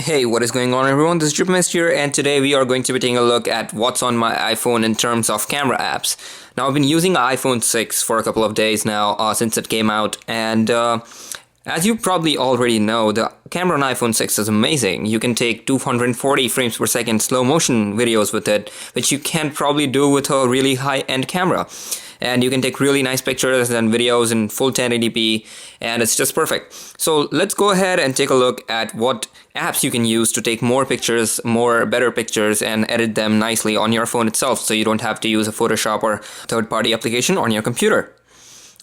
Hey, what is going on everyone? This is Dripmist here, and today we are going to be taking a look at what's on my iPhone in terms of camera apps. Now, I've been using iPhone 6 for a couple of days now since it came out, and as you probably already know, the camera on iPhone 6 is amazing. You can take 240 frames per second slow motion videos with it, which you can't probably do with a really high-end camera. And you can take really nice pictures and videos in full 1080p, and it's just perfect. So let's go ahead and take a look at what apps you can use to take more pictures, better pictures, and edit them nicely on your phone itself, so you don't have to use a Photoshop or third-party application on your computer.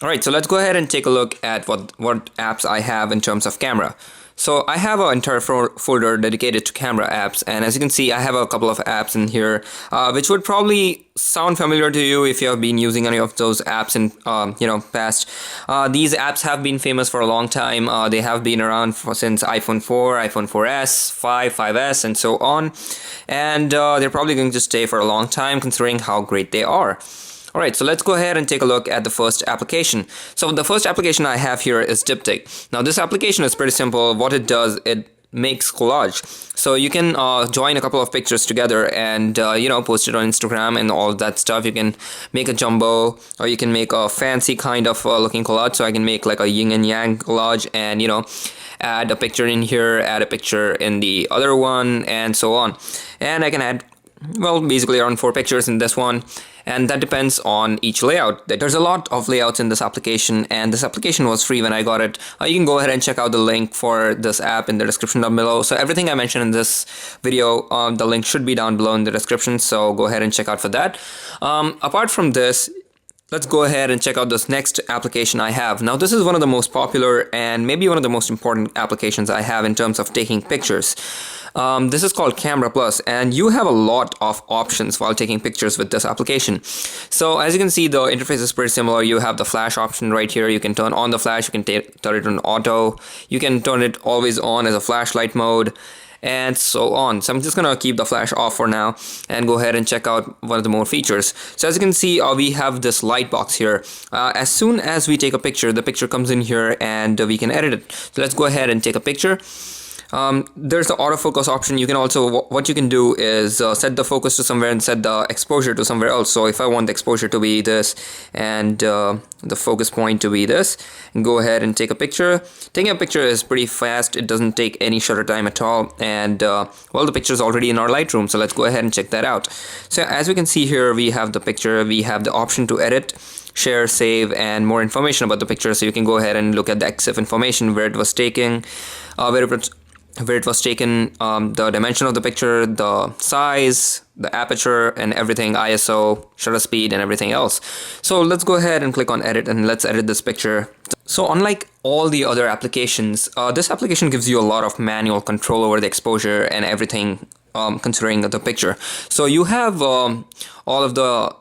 Alright, so let's go ahead and take a look at what apps I have in terms of camera. So I have an entire folder dedicated to camera apps, and as you can see, I have a couple of apps in here, which would probably sound familiar to you if you have been using any of those apps in past. These apps have been famous for a long time. They have been around since iPhone 4, iPhone 4S, 5, 5S, and so on, and they're probably going to stay for a long time considering how great they are. Alright, so let's go ahead and take a look at the first application. So the first application I have here is Styptic. Now this application is pretty simple. What it does, it makes collage. So you can join a couple of pictures together and post it on Instagram and all that stuff. You can make a jumbo, or you can make a fancy kind of looking collage. So I can make like a yin and yang collage, and add a picture in here, add a picture in the other one, and so on. And I can add, well, basically around 4 pictures in this one, and that depends on each layout. There's a lot of layouts in this application, and this application was free when I got it. You can go ahead and check out the link for this app in the description down below. So everything I mentioned in this video, the link should be down below in the description, so go ahead and check out for that. Apart from this, let's go ahead and check out this next application I have. Now this is one of the most popular and maybe one of the most important applications I have in terms of taking pictures. This is called Camera Plus, and you have a lot of options while taking pictures with this application. So as you can see, the interface is pretty similar. You have the flash option right here. You can turn on the flash, you can turn it on auto, you can turn it always on as a flashlight mode, and so on. So I'm just gonna keep the flash off for now and go ahead and check out one of the more features. So as you can see, we have this light box here. As soon as we take a picture, the picture comes in here and we can edit it. So let's go ahead and take a picture. There's the autofocus option. You can also, what you can do is set the focus to somewhere and set the exposure to somewhere else. So if I want the exposure to be this and the focus point to be this, and go ahead and take a picture. Taking a picture is pretty fast. It doesn't take any shutter time at all, and well, the picture is already in our Lightroom, so let's go ahead and check that out. So as we can see here, we have the picture, we have the option to edit, share, save, and more information about the picture. So you can go ahead and look at the EXIF information, where it was taken, the dimension of the picture, the size, the aperture, and everything, ISO, shutter speed, and everything else. So let's go ahead and click on edit, and let's edit this picture. So unlike all the other applications, this application gives you a lot of manual control over the exposure and everything, considering the picture. So you have all of the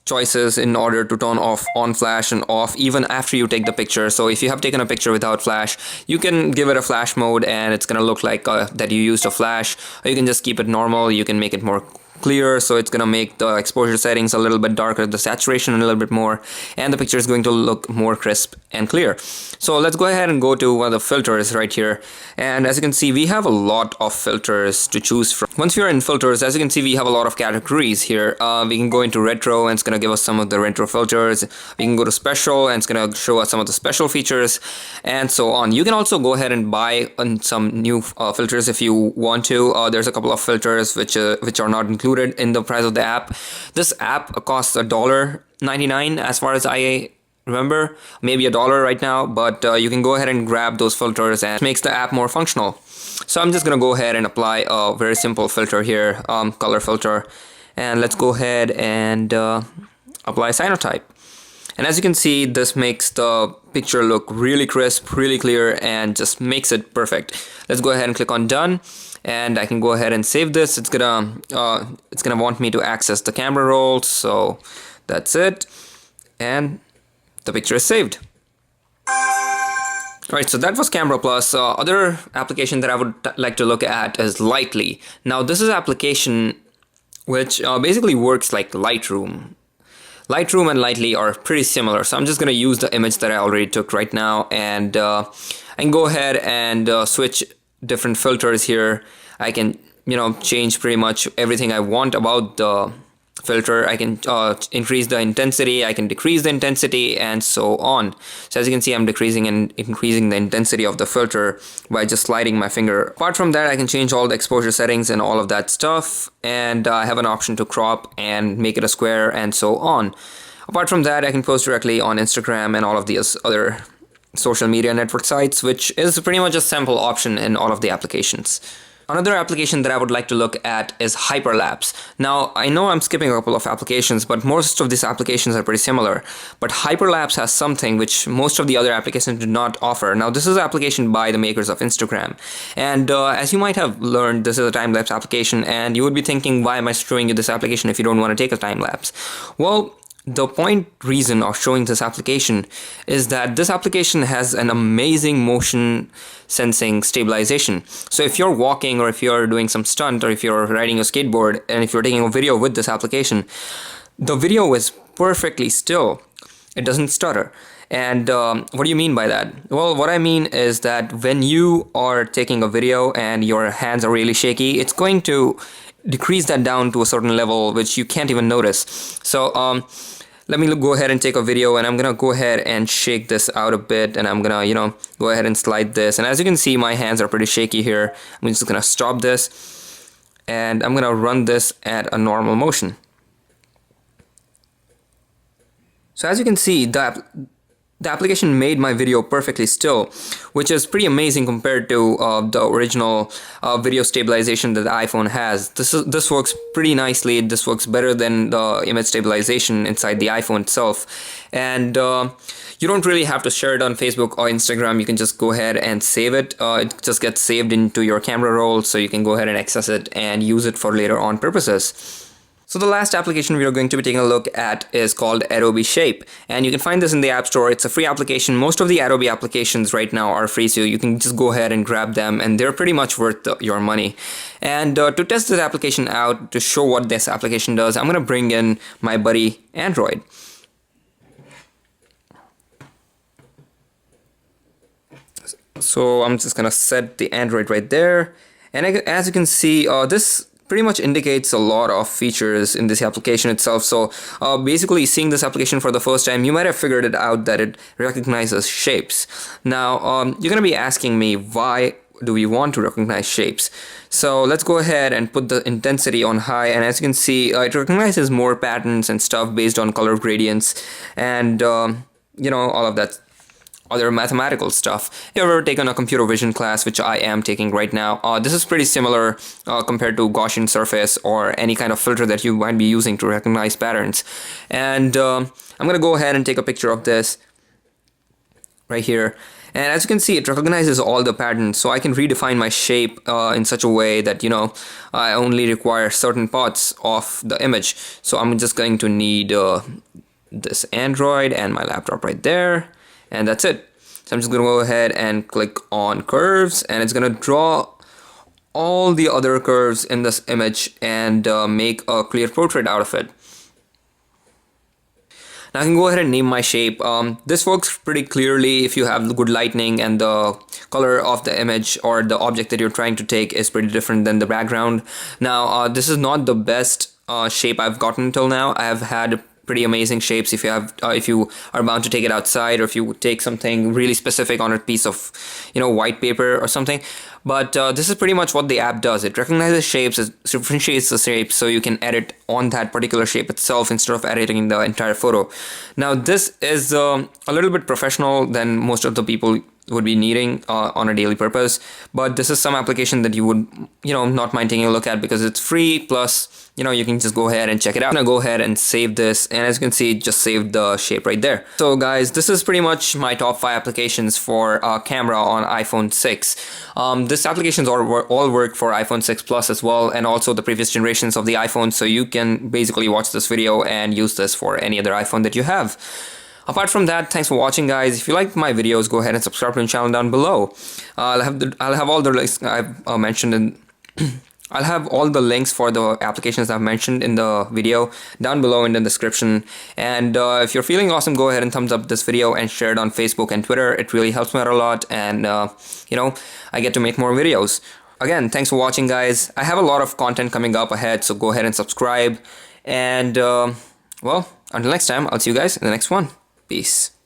choices in order to turn off on flash and off even after you take the picture. So if you have taken a picture without flash, you can give it a flash mode and it's gonna look like that you used a flash, or you can just keep it normal. You can make it more clear, so it's gonna make the exposure settings a little bit darker, the saturation a little bit more, and the picture is going to look more crisp and clear. So let's go ahead and go to one of the filters right here, and as you can see, we have a lot of filters to choose from. Once you're in filters, as you can see, we have a lot of categories here. We can go into retro, and it's gonna give us some of the retro filters. We can go to special, and it's gonna show us some of the special features, and so on. You can also go ahead and buy some new filters if you want to. There's a couple of filters which are not included in the price of the app. This app costs $1.99 as far as I remember, maybe $1 right now, but you can go ahead and grab those filters, and it makes the app more functional. So I'm just gonna go ahead and apply a very simple filter here, color filter, and let's go ahead and apply cyanotype. And as you can see, this makes the picture look really crisp, really clear, and just makes it perfect. Let's go ahead and click on done, and I can go ahead and save this. It's gonna want me to access the camera roll, so that's it, and the picture is saved. Alright, so that was Camera Plus. Other application that I would like to look at is Lightly. Now this is an application which basically works like Lightroom. Lightroom and Lightly are pretty similar, so I'm just going to use the image that I already took right now, and I can go ahead and switch different filters here. I can, change pretty much everything I want about the filter. I can increase the intensity, I can decrease the intensity, and so on. So as you can see, I'm decreasing and increasing the intensity of the filter by just sliding my finger. Apart from that, I can change all the exposure settings and all of that stuff, and I have an option to crop and make it a square and so on. Apart from that, I can post directly on Instagram and all of these other social media network sites, which is pretty much a simple option in all of the applications. Another application that I would like to look at is Hyperlapse. Now, I know I'm skipping a couple of applications, but most of these applications are pretty similar. But Hyperlapse has something which most of the other applications do not offer. Now, this is an application by the makers of Instagram. And as you might have learned, this is a time-lapse application, and you would be thinking, why am I showing you this application if you don't want to take a time-lapse? Well, the reason of showing this application is that this application has an amazing motion sensing stabilization. So if you're walking, or if you're doing some stunt, or if you're riding a skateboard, and if you're taking a video with this application, the video is perfectly still. It doesn't stutter. And what do you mean by that? Well, what I mean is that when you are taking a video and your hands are really shaky, it's going to decrease that down to a certain level which you can't even notice. So let me go ahead and take a video, and I'm gonna go ahead and shake this out a bit, and I'm gonna go ahead and slide this. And as you can see, my hands are pretty shaky here. I'm just gonna stop this, and I'm gonna run this at a normal motion. So as you can see, the application made my video perfectly still, which is pretty amazing compared to the original video stabilization that the iPhone has. This works pretty nicely. This works better than the image stabilization inside the iPhone itself. And you don't really have to share it on Facebook or Instagram. You can just go ahead and save it. It just gets saved into your camera roll, so you can go ahead and access it and use it for later on purposes. So the last application we are going to be taking a look at is called Adobe Shape, and you can find this in the App Store. It's a free application. Most of the Adobe applications right now are free, so you can just go ahead and grab them, and they're pretty much worth your money. And to test this application out, to show what this application does, I'm going to bring in my buddy Android. So I'm just going to set the Android right there, and as you can see, this pretty much indicates a lot of features in this application itself. So basically, seeing this application for the first time, you might have figured it out that it recognizes shapes. Now you're gonna be asking me, why do we want to recognize shapes? So let's go ahead and put the intensity on high, and as you can see, it recognizes more patterns and stuff based on color gradients and all of that other mathematical stuff. If you've ever taken a computer vision class, which I am taking right now, this is pretty similar compared to Gaussian surface or any kind of filter that you might be using to recognize patterns. And I'm gonna go ahead and take a picture of this right here. And as you can see, it recognizes all the patterns, so I can redefine my shape in such a way that I only require certain parts of the image. So I'm just going to need this Android and my laptop right there. And that's it. So I'm just going to go ahead and click on curves, and it's going to draw all the other curves in this image and make a clear portrait out of it. Now I can go ahead and name my shape. This works pretty clearly if you have good lighting and the color of the image or the object that you're trying to take is pretty different than the background. Now this is not the best shape I've gotten till now. I have had pretty amazing shapes if you are bound to take it outside, or if you take something really specific on a piece of white paper or something. But this is pretty much what the app does. It recognizes shapes, it differentiates the shape, so you can edit on that particular shape itself instead of editing the entire photo. Now this is a little bit professional than most of the people would be needing on a daily purpose, but this is some application that you would not mind taking a look at because it's free, plus you can just go ahead and check it out. I'm gonna go ahead and save this, and as you can see, it just saved the shape right there. So guys, this is pretty much my top 5 applications for camera on iPhone 6. This applications all work for iPhone 6 Plus as well, and also the previous generations of the iPhone, so you can basically watch this video and use this for any other iPhone that you have. Apart from that, thanks for watching, guys. If you like my videos, go ahead and subscribe to the channel down below. I'll have all the links I've mentioned in I'll have all the links for the applications I've mentioned in the video down below in the description. And if you're feeling awesome, go ahead and thumbs up this video and share it on Facebook and Twitter. It really helps me out a lot, and I get to make more videos. Again, thanks for watching, guys. I have a lot of content coming up ahead, so go ahead and subscribe. And well, until next time, I'll see you guys in the next one. Peace.